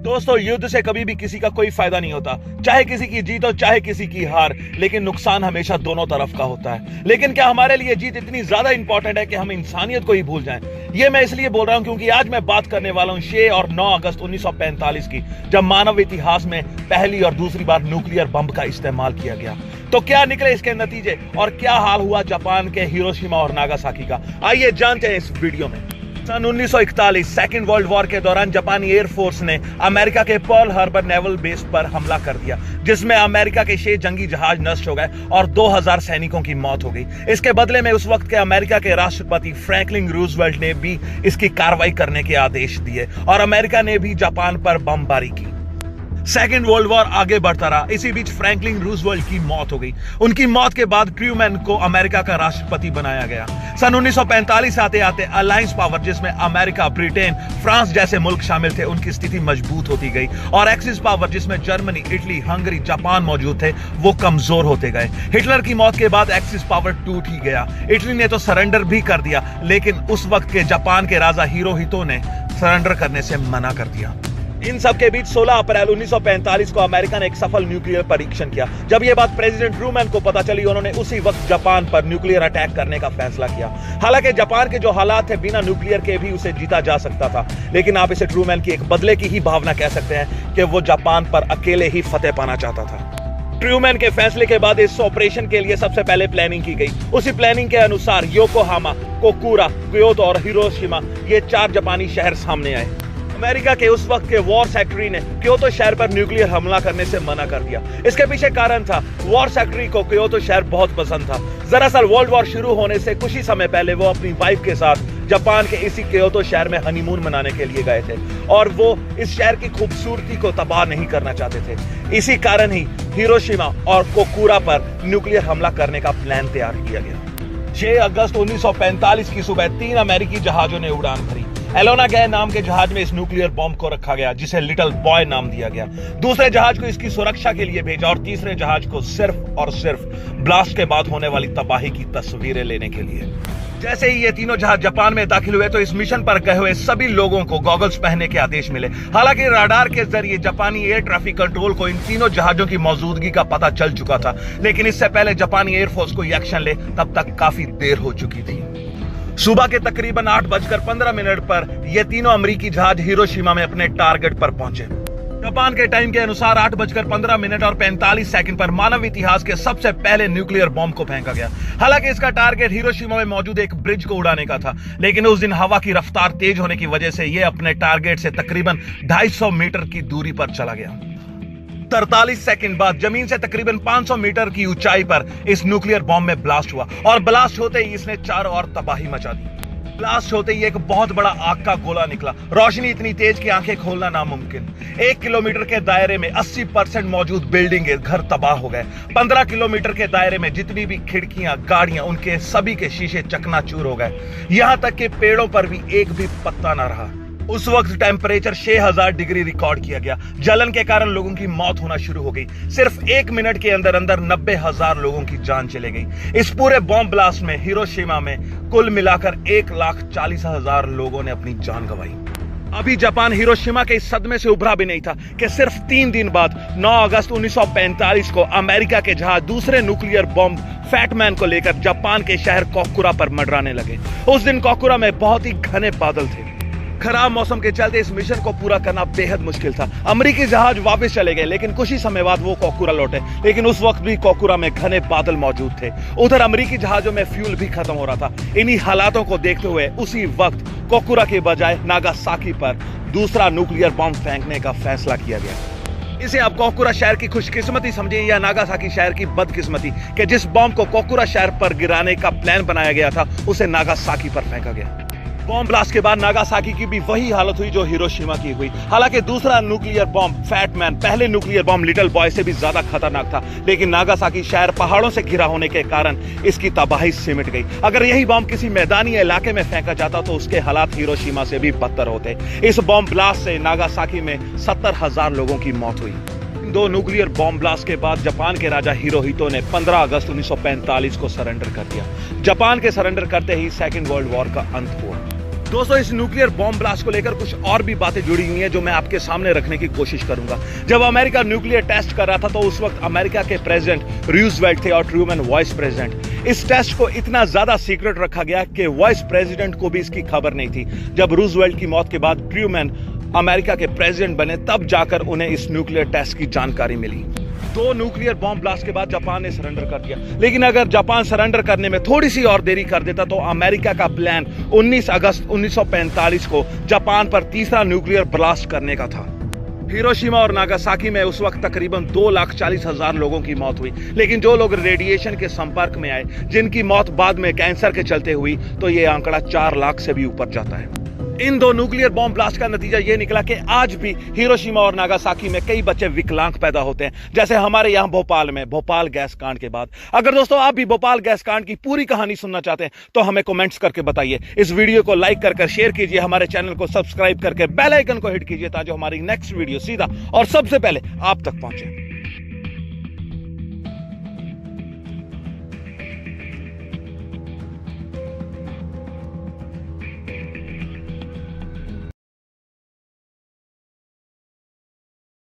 दोस्तों, युद्ध से कभी भी किसी का कोई फायदा नहीं होता। चाहे किसी की जीत हो चाहे किसी की हार, लेकिन नुकसान हमेशा दोनों तरफ का होता है। लेकिन क्या हमारे लिए जीत इतनी ज्यादा इंपॉर्टेंट है कि हम इंसानियत को ही भूल जाएं? ये मैं इसलिए बोल रहा हूं क्योंकि आज मैं बात करने वाला हूं 6 और 9 अगस्त 1945 की, जब मानव इतिहास में पहली और दूसरी बार न्यूक्लियर बम का इस्तेमाल किया गया। तो क्या निकले इसके नतीजे और क्या हाल हुआ जापान के हिरोशिमा और नागासाकी का, आइए जानते हैं इस वीडियो में। सन 1941 सेकेंड वर्ल्ड वॉर के दौरान जापानी एयरफोर्स ने अमेरिका के पर्ल हार्बर नेवल बेस पर हमला कर दिया, जिसमें अमेरिका के 6 जंगी जहाज नष्ट हो गए और 2000 सैनिकों की मौत हो गई। इसके बदले में उस वक्त के अमेरिका के राष्ट्रपति फ्रैंकलिन रूजवेल्ट ने भी इसकी कार्रवाई करने के आदेश दिए और अमेरिका ने भी जापान पर बमबारी की। सेकेंड वर्ल्ड वॉर आगे बढ़ता रहा। इसी बीच फ्रैंकलिन रूजवेल्ट की मौत हो गई। उनकी मौत के बाद ट्रूमैन को अमेरिका का राष्ट्रपति बनाया गया। सन 1945 आते आते अलायंस पावर, जिसमें अमेरिका, ब्रिटेन, फ्रांस जैसे मुल्क शामिल थे, उनकी स्थिति मजबूत होती गई और एक्सिस पावर, जिसमें जर्मनी, इटली, हंगरी, जापान मौजूद थे, वो कमजोर होते गए। हिटलर की मौत के बाद एक्सिस पावर टूट ही गया। इटली ने तो सरेंडर भी कर दिया, लेकिन उस वक्त के जापान के राजा हिरोहितो ने सरेंडर करने से मना कर दिया। इन सब के बीच 16 अप्रैल 1945 को अमेरिका ने एक सफल न्यूक्लियर परीक्षण किया। जब यह बात प्रेसिडेंट ट्रूमैन को पता चली, उन्होंने उसी वक्त जापान पर न्यूक्लियर अटैक करने का फैसला किया। हालांकि जापान के जो हालात थे, बिना न्यूक्लियर के भी उसे जीता जा सकता था, लेकिन आप इसे ट्रूमैन की एक बदले की ही भावना कह सकते हैं कि वो जापान पर अकेले ही फतेह पाना चाहता था। ट्रूमैन के फैसले के बाद इस ऑपरेशन के लिए सबसे पहले प्लानिंग की गई। उसी प्लानिंग के अनुसार योकोहामा, कोकुरा, क्योतो और हिरोशिमा, ये 4 जापानी शहर सामने आए। अमेरिका के उस वक्त के वॉर सेक्रेटरी ने क्योतो शहर पर न्यूक्लियर हमला करने से मना कर दिया। इसके पीछे कारण था, वॉर सेक्रेटरी को क्योतो शहर बहुत पसंद था। दरअसल वर्ल्ड वॉर शुरू होने से कुछ ही समय पहले वो अपनी वाइफ के साथ जापान के इसी क्योतो शहर में हनीमून मनाने के लिए गए थे और वो इस शहर की खूबसूरती को तबाह नहीं करना चाहते थे। इसी कारण ही हिरोशिमा और कोकुरा पर न्यूक्लियर हमला करने का प्लान तैयार किया गया। 6 अगस्त 1945 की सुबह 3 अमेरिकी जहाजों ने उड़ान भरी। एलोना गे नाम के जहाज में इस न्यूक्लियर बॉम्ब को रखा गया, जिसे लिटिल बॉय नाम दिया गया। दूसरे जहाज को इसकी सुरक्षा के लिए भेजा और तीसरे जहाज को सिर्फ और सिर्फ ब्लास्ट के बाद होने वाली तबाही की तस्वीरें लेने के लिए। जैसे ही ये तीनों जहाज जापान में दाखिल हुए तो इस मिशन पर गए हुए सभी लोगों को गॉगल्स पहनने के आदेश मिले। हालांकि राडार के जरिए जापानी एयर ट्रैफिक कंट्रोल को इन तीनों जहाजों की मौजूदगी का पता चल चुका था, लेकिन इससे पहले जापानी एयरफोर्स कोई एक्शन ले तब तक काफी देर हो चुकी थी। सुबह के तकरीबन 8:15 पर ये तीनों अमेरिकी जहाज हिरोशिमा में अपने टारगेट पर पहुंचे। जापान के टाइम के अनुसार 8:15 और 45 सेकंड पर मानव इतिहास के सबसे पहले न्यूक्लियर बॉम्ब को फेंका गया। हालांकि इसका टारगेट हिरोशिमा में मौजूद एक ब्रिज को उड़ाने का था, लेकिन उस दिन हवा की रफ्तार तेज होने की वजह से यह अपने टारगेट से तकरीबन 250 मीटर की दूरी पर चला गया। 43 सेकंड बाद जमीन से तकरीबन 500 मीटर की ऊंचाई पर इस न्यूक्लियर बॉम्ब में ब्लास्ट हुआ और ब्लास्ट होते ही इसने चारों ओर तबाही मचा दी। ब्लास्ट होते ही एक बहुत बड़ा आग का गोला निकला। रोशनी इतनी तेज कि आंखें खोलना नामुमकिन। 1 किलोमीटर के दायरे में 80% मौजूद बिल्डिंग घर तबाह हो गए। 15 किलोमीटर के दायरे में जितनी भी खिड़कियां, गाड़ियां, उनके सभी के शीशे चकनाचूर हो गए। यहां तक कि पेड़ों पर भी एक भी पत्ता ना रहा। उस वक्त टेम्परेचर 6000 डिग्री रिकॉर्ड किया गया। जलन के कारण लोगों की मौत होना शुरू हो गई। सिर्फ 1 मिनट के अंदर अंदर 90,000 लोगों की जान चली गई। इस पूरे बॉम्ब ब्लास्ट में हिरोशिमा में कुल मिलाकर 1,40,000 लोगों ने अपनी जान गंवाई। अभी जापान हिरोशिमा के इस सदमे से उभरा भी नहीं था कि सिर्फ 3 दिन बाद 9 अगस्त 1945 को अमेरिका के जहाज दूसरे न्यूक्लियर बॉम्ब फैटमैन को लेकर जापान के शहर कोकुरा पर मंडराने लगे। उस दिन कोकुरा में बहुत ही घने बादल थे। खराब मौसम के चलते इस मिशन को पूरा करना बेहद मुश्किल था। अमेरिकी जहाज वापस चले गए, लेकिन कुछ ही समय बाद वो कोकुरा लौटे, लेकिन उस वक्त भी कोकुरा में घने बादल मौजूद थे। उधर अमेरिकी जहाजों में फ्यूल भी खत्म हो रहा था। इन्हीं हालातों को देखते हुए उसी वक्त कोकुरा के बजाय नागासाकी पर दूसरा न्यूक्लियर बॉम्ब फेंकने का फैसला किया गया। इसे आप कोकुरा शहर की खुशकिस्मती समझिए या नागासाकी शहर की बदकिस्मती कि जिस बॉम्ब को कोकुरा शहर पर गिराने का प्लान बनाया गया था, उसे नागासाकी पर फेंका गया। बॉम्ब ब्लास्ट के बाद नागासाकी की भी वही हालत हुई जो हिरोशिमा की हुई। हालांकि दूसरा न्यूक्लियर बॉम्ब फैटमैन पहले न्यूक्लियर बॉम्ब लिटिल बॉय से भी ज्यादा खतरनाक था, लेकिन नागासाकी शहर पहाड़ों से घिरा होने के कारण इसकी तबाही सिमट गई। अगर यही बॉम्ब किसी मैदानी इलाके में फेंका जाता तो उसके हालात हिरोशिमा से भी बदतर होते। इस बॉम्ब ब्लास्ट से नागासाकी में 70,000 लोगों की मौत हुई। दो न्यूक्लियर बॉम्ब ब्लास्ट के बाद जापान के राजा हिरोहितो ने 15 अगस्त 1945 को सरेंडर कर दिया। जापान के सरेंडर करते ही सेकेंड वर्ल्ड वॉर का अंत हुआ। दोस्तों, इस न्यूक्लियर बॉम्ब ब्लास्ट को लेकर कुछ और भी बातें जुड़ी हुई हैं जो मैं आपके सामने रखने की कोशिश करूंगा। जब अमेरिका न्यूक्लियर टेस्ट कर रहा था तो उस वक्त अमेरिका के प्रेसिडेंट रूजवेल्ट थे और ट्रूमैन वाइस प्रेसिडेंट। इस टेस्ट को इतना ज्यादा सीक्रेट रखा गया कि वाइस प्रेसिडेंट को भी इसकी खबर नहीं थी। जब रूजवेल्ट की मौत के बाद ट्रूमैन अमेरिका के प्रेसिडेंट बने तब जाकर उन्हें इस न्यूक्लियर टेस्ट की जानकारी मिली। दो न्यूक्लियर बॉम्ब ब्लास्ट के बाद जापान ने सरेंडर कर दिया, लेकिन अगर जापान सरेंडर करने में थोड़ी सी और देरी कर देता तो अमेरिका का प्लान 19 अगस्त 1945 को जापान पर तीसरा न्यूक्लियर ब्लास्ट करने का था। हिरोशिमा और नागासाकी में उस वक्त तकरीबन 2,40,000 लोगों की मौत हुई, लेकिन जो लोग रेडिएशन के संपर्क में आए, जिनकी मौत बाद में कैंसर के चलते हुई, तो ये आंकड़ा 4 लाख से भी ऊपर जाता है। इन दो न्यूक्लियर बॉम्ब ब्लास्ट का नतीजा यह निकला कि आज भी हिरोशिमा और नागासाकी में कई बच्चे विकलांग पैदा होते हैं, जैसे हमारे यहां भोपाल में, भोपाल गैस कांड के बाद। अगर दोस्तों आप भी भोपाल गैस कांड की पूरी कहानी सुनना चाहते हैं तो हमें कमेंट्स करके बताइए। इस वीडियो को लाइक कर शेयर कीजिए, हमारे चैनल को सब्सक्राइब करके बेल आइकन को हिट कीजिए ताकि हमारी नेक्स्ट वीडियो सीधा और सबसे पहले आप तक पहुंचे।